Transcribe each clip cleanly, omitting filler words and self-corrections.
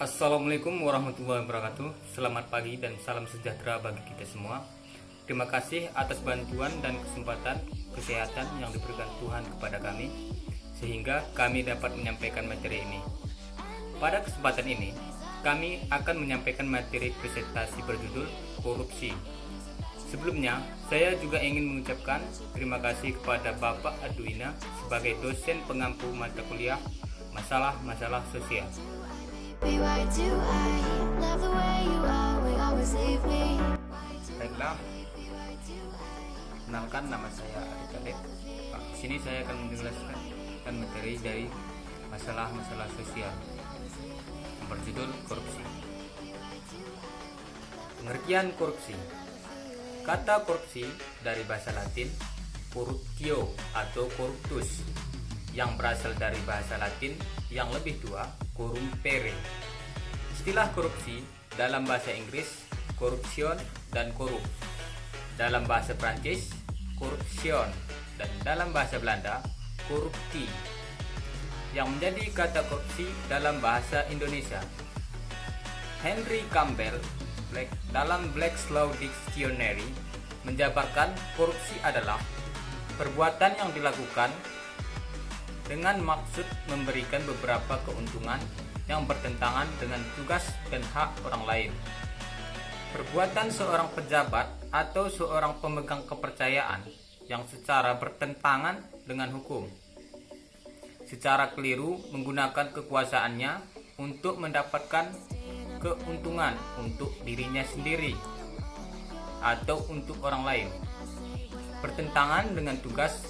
Assalamualaikum warahmatullahi wabarakatuh. Selamat pagi dan salam sejahtera bagi kita semua. Terima kasih atas bantuan dan kesempatan kesehatan yang diberikan Tuhan kepada kami, sehingga kami dapat menyampaikan materi ini. Pada kesempatan ini, kami akan menyampaikan materi presentasi berjudul korupsi. Sebelumnya, saya juga ingin mengucapkan terima kasih kepada Bapak Adwina sebagai dosen pengampu mata kuliah masalah-masalah sosial. Baiklah, kenalkan, nama saya Adi Kadek. Di sini saya akan menjelaskan materi dari masalah-masalah sosial berjudul korupsi. Pengertian korupsi. Kata korupsi dari bahasa Latin corruptio atau corruptus, yang berasal dari bahasa Latin yang lebih tua, corrumpere. Istilah korupsi dalam bahasa Inggris corruption dan corrupt, dalam bahasa Prancis corruption, dan dalam bahasa Belanda corruptie. Yang menjadi kata korupsi dalam bahasa Indonesia, Henry Campbell dalam Black's Law Dictionary menjabarkan korupsi adalah perbuatan yang dilakukan dengan maksud memberikan beberapa keuntungan yang bertentangan dengan tugas dan hak orang lain. Perbuatan seorang pejabat atau seorang pemegang kepercayaan yang secara bertentangan dengan hukum, secara keliru menggunakan kekuasaannya untuk mendapatkan keuntungan untuk dirinya sendiri atau untuk orang lain, bertentangan dengan tugas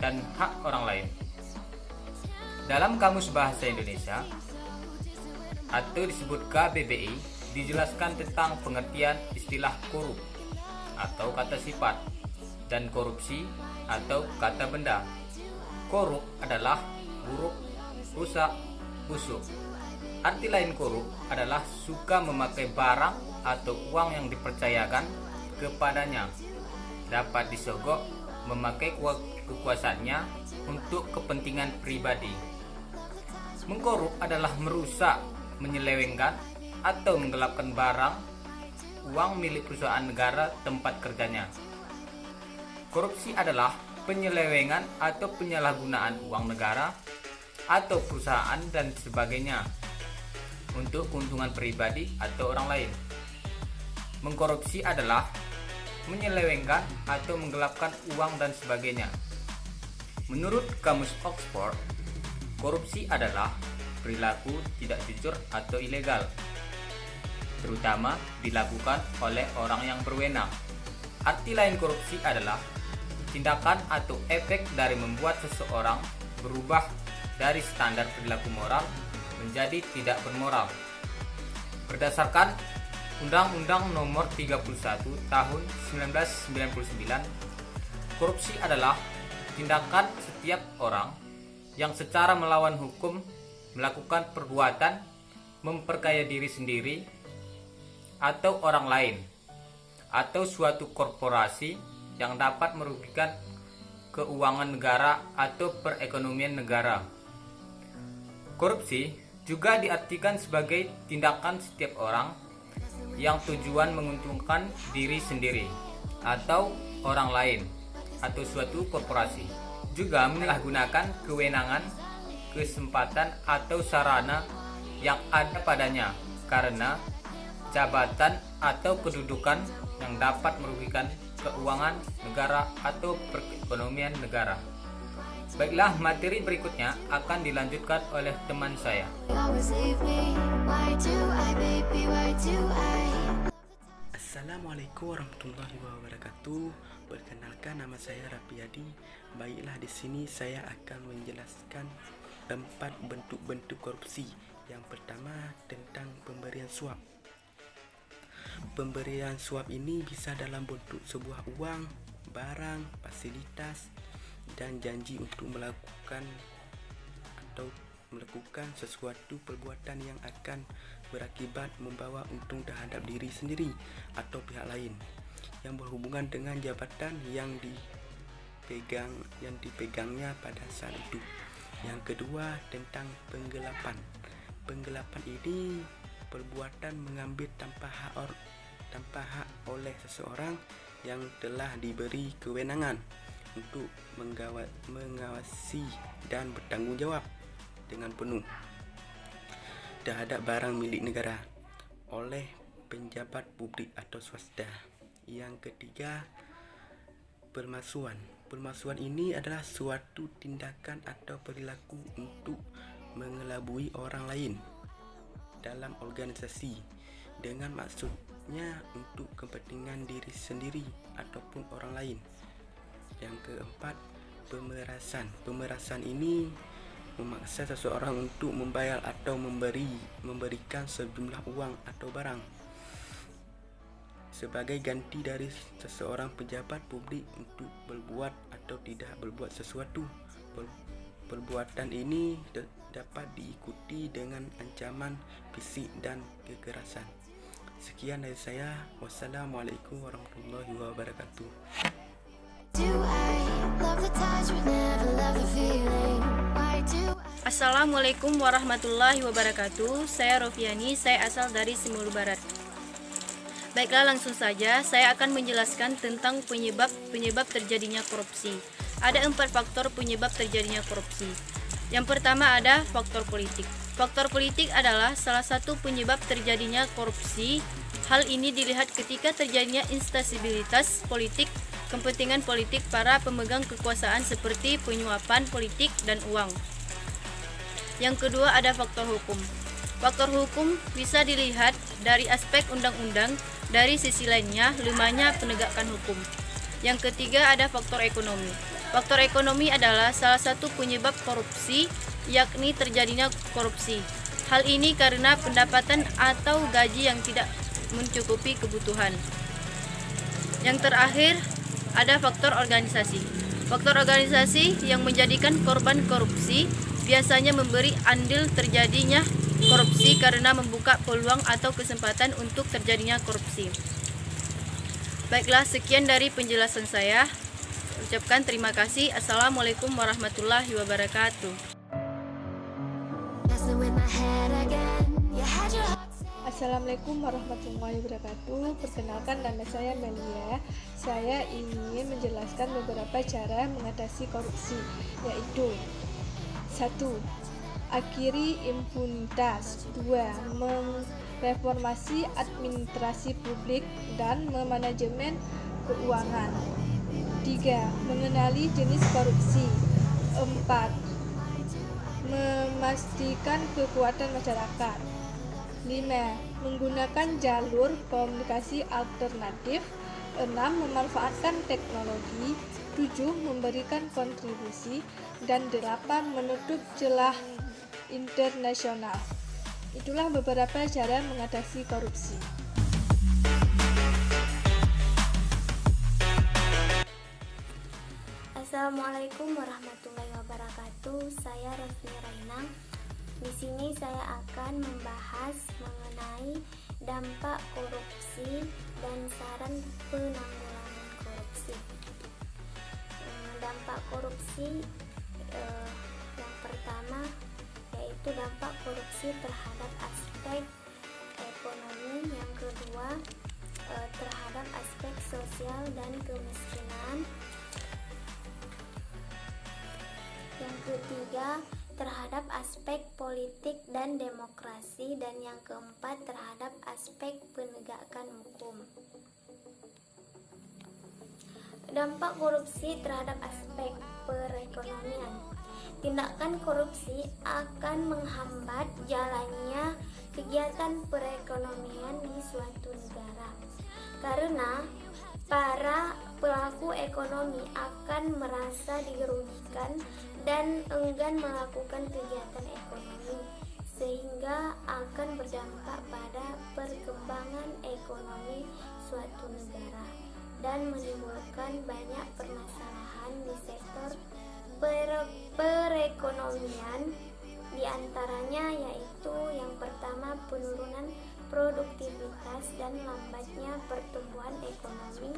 dan hak orang lain. Dalam Kamus Bahasa Indonesia atau disebut KBBI dijelaskan tentang pengertian istilah korup atau kata sifat dan korupsi atau kata benda. Korup adalah buruk, rusak, busuk. Arti lain korup adalah suka memakai barang atau uang yang dipercayakan kepadanya, dapat disogok, memakai kekuasaannya untuk kepentingan pribadi. Mengkorup adalah merusak, menyelewengkan, atau menggelapkan barang, uang milik perusahaan negara tempat kerjanya. Korupsi adalah penyelewengan atau penyalahgunaan uang negara atau perusahaan dan sebagainya untuk keuntungan pribadi atau orang lain. Mengkorupsi adalah menyelewengkan atau menggelapkan uang dan sebagainya. Menurut Kamus Oxford, korupsi adalah perilaku tidak jujur atau ilegal, terutama dilakukan oleh orang yang berwenang. Arti lain korupsi adalah tindakan atau efek dari membuat seseorang berubah dari standar perilaku moral menjadi tidak bermoral. Berdasarkan Undang-Undang Nomor 31 Tahun 1999, korupsi adalah tindakan setiap orang yang secara melawan hukum melakukan perbuatan memperkaya diri sendiri atau orang lain atau suatu korporasi yang dapat merugikan keuangan negara atau perekonomian negara. Korupsi juga diartikan sebagai tindakan setiap orang yang tujuan menguntungkan diri sendiri atau orang lain atau suatu korporasi, juga menyalahgunakan kewenangan, kesempatan atau sarana yang ada padanya karena jabatan atau kedudukan yang dapat merugikan keuangan negara atau perekonomian negara. Baiklah, materi berikutnya akan dilanjutkan oleh teman saya. Assalamualaikum warahmatullahi wabarakatuh. Perkenalkan, nama saya Rapiadi. Baiklah, di sini saya akan menjelaskan 4 bentuk-bentuk korupsi. Yang pertama tentang pemberian suap. Pemberian suap ini bisa dalam bentuk sebuah uang, barang, fasilitas, dan janji untuk melakukan sesuatu perbuatan yang akan berakibat membawa untung terhadap diri sendiri atau pihak lain yang berhubungan dengan jabatan yang dipegangnya pada saat itu. Yang kedua tentang penggelapan. Penggelapan ini perbuatan mengambil tanpa hak oleh seseorang yang telah diberi kewenangan untuk mengawasi dan bertanggung jawab dengan penuh terhadap barang milik negara oleh penjabat publik atau swasta. Yang ketiga, pemalsuan. Pemalsuan ini adalah suatu tindakan atau perilaku untuk mengelabui orang lain dalam organisasi dengan maksudnya untuk kepentingan diri sendiri ataupun orang lain. Yang keempat, pemerasan. Pemerasan ini memaksa seseorang untuk membayar atau memberikan sejumlah uang atau barang sebagai ganti dari seseorang pejabat publik untuk berbuat atau tidak berbuat sesuatu. Perbuatan ini dapat diikuti dengan ancaman fisik dan kekerasan. Sekian dari saya. Wassalamualaikum warahmatullahi wabarakatuh. Assalamualaikum warahmatullahi wabarakatuh. Saya Rofiani, saya asal dari Simulu Barat. Baiklah, langsung saja saya akan menjelaskan tentang penyebab terjadinya korupsi. Ada 4 faktor penyebab terjadinya korupsi. Yang pertama ada faktor politik. Faktor politik adalah salah satu penyebab terjadinya korupsi. Hal ini dilihat ketika terjadinya instabilitas politik, kepentingan politik para pemegang kekuasaan seperti penyuapan politik dan uang. Yang kedua ada faktor hukum. Faktor hukum bisa dilihat dari aspek undang-undang, dari sisi lainnya lemahnya penegakan hukum. Yang ketiga ada faktor ekonomi. Faktor ekonomi adalah salah satu penyebab korupsi, yakni terjadinya korupsi. Hal ini karena pendapatan atau gaji yang tidak mencukupi kebutuhan. Yang terakhir ada faktor organisasi. Faktor organisasi yang menjadikan korban korupsi biasanya memberi andil terjadinya korupsi karena membuka peluang atau kesempatan untuk terjadinya korupsi. Baiklah, sekian dari penjelasan saya. Ucapkan terima kasih. Assalamualaikum warahmatullahi wabarakatuh. Assalamualaikum warahmatullahi wabarakatuh. Perkenalkan, nama saya Melia. Saya ingin menjelaskan beberapa cara mengatasi korupsi, yaitu 1. Akhiri impunitas. 2. Mereformasi administrasi publik dan memanajemen keuangan. 3. Mengenali jenis korupsi. 4. Memastikan kekuatan masyarakat. 5. Menggunakan jalur komunikasi alternatif. 6. Memanfaatkan teknologi. 7. Memberikan kontribusi. Dan 8. Menutup celah internasional. Itulah beberapa cara mengatasi korupsi. Assalamualaikum warahmatullahi wabarakatuh. Saya Rosni Rainang. Di sini saya akan membahas mengenai dampak korupsi dan saran penanggulangan korupsi. Dampak korupsi yang pertama yaitu dampak korupsi terhadap aspek ekonomi, yang kedua terhadap aspek sosial dan kemiskinan, yang ketiga terhadap aspek politik dan demokrasi, dan yang keempat terhadap aspek penegakan hukum. Dampak korupsi terhadap aspek perekonomian. Tindakan korupsi akan menghambat jalannya kegiatan perekonomian di suatu negara, karena para pelaku ekonomi akan merasa dirugikan dan enggan melakukan kegiatan ekonomi, sehingga akan berdampak pada perkembangan ekonomi suatu negara dan menimbulkan banyak permasalahan di sektor perekonomian. Di antaranya yaitu yang pertama penurunan produktivitas dan lambatnya pertumbuhan ekonomi,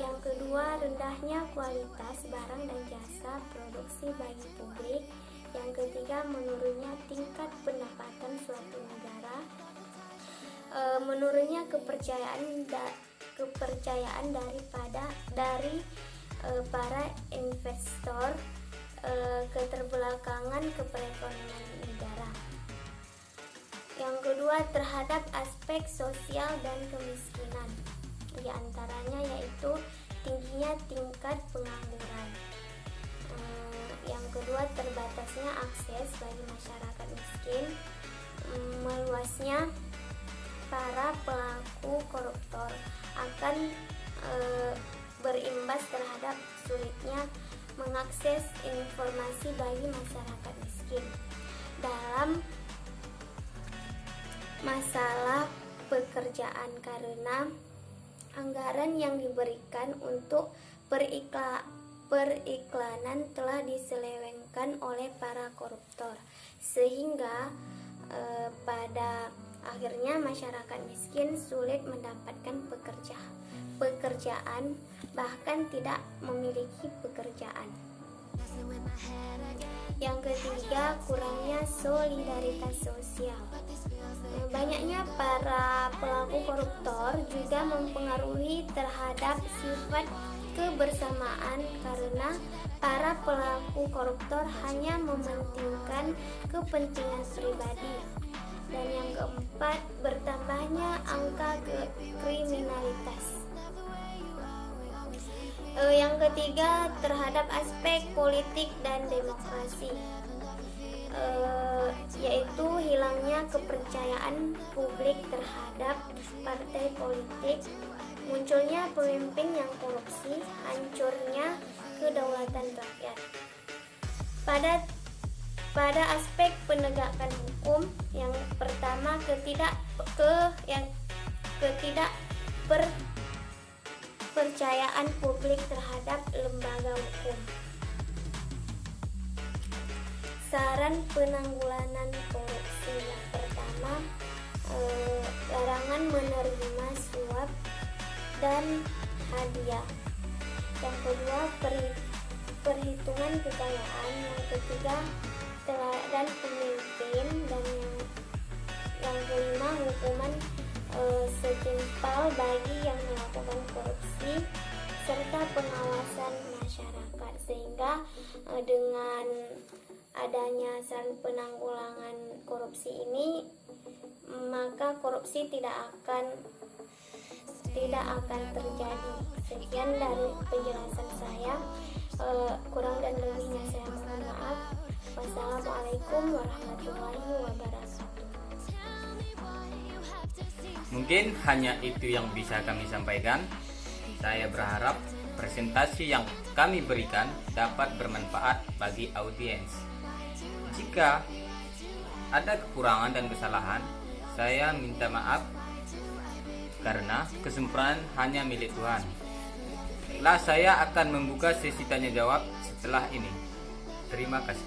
yang kedua rendahnya kualitas barang dan jasa produksi bagi publik, yang ketiga, menurunnya tingkat pendapatan suatu negara. Menurunnya kepercayaan dari para investor, keterbelakangan keperekonomian negara. Yang kedua, terhadap aspek sosial dan kemiskinan, di antaranya yaitu tingginya tingkat pengangguran. Yang kedua, terbatasnya akses bagi masyarakat miskin, meluasnya para pelaku koruptor akan berimbas terhadap sulitnya mengakses informasi bagi masyarakat miskin dalam masalah pekerjaan, karena anggaran yang diberikan untuk periklanan telah diselewengkan oleh para koruptor, sehingga pada akhirnya masyarakat miskin sulit mendapatkan pekerjaan, bahkan tidak memiliki pekerjaan. Yang ketiga, kurangnya solidaritas sosial. Banyaknya para pelaku koruptor juga mempengaruhi terhadap sifat kebersamaan, karena para pelaku koruptor hanya mementingkan kepentingan pribadi. Dan yang keempat, bertambahnya angka kriminalitas. Yang ketiga, terhadap aspek politik dan demokrasi, yaitu hilangnya kepercayaan publik terhadap partai politik, munculnya pemimpin yang korupsi, hancurnya kedaulatan rakyat. Pada aspek penegakan hukum, yang pertama, ketidakpercayaan publik terhadap lembaga hukum. Saran penanggulangan korupsi, yang pertama, larangan menerima suap dan hadiah. Yang kedua, perhitungan kekayaan. Yang ketiga, teladan pemimpin. Dan yang kelima, hukuman setimpal bagi yang melakukan korupsi, serta pengawasan masyarakat. Sehingga dengan adanya saran penanggulangan korupsi ini, maka korupsi tidak akan terjadi. Sekian dari penjelasan saya. Kurang dan lebihnya saya mohon maaf. Wassalamualaikum warahmatullahi wabarakatuh. Mungkin hanya itu yang bisa kami sampaikan. Saya berharap presentasi yang kami berikan dapat bermanfaat bagi audiens. Jika ada kekurangan dan kesalahan, saya minta maaf, karena kesempurnaan hanya milik Tuhan. Baiklah, saya akan membuka sesi tanya jawab setelah ini. Terima kasih.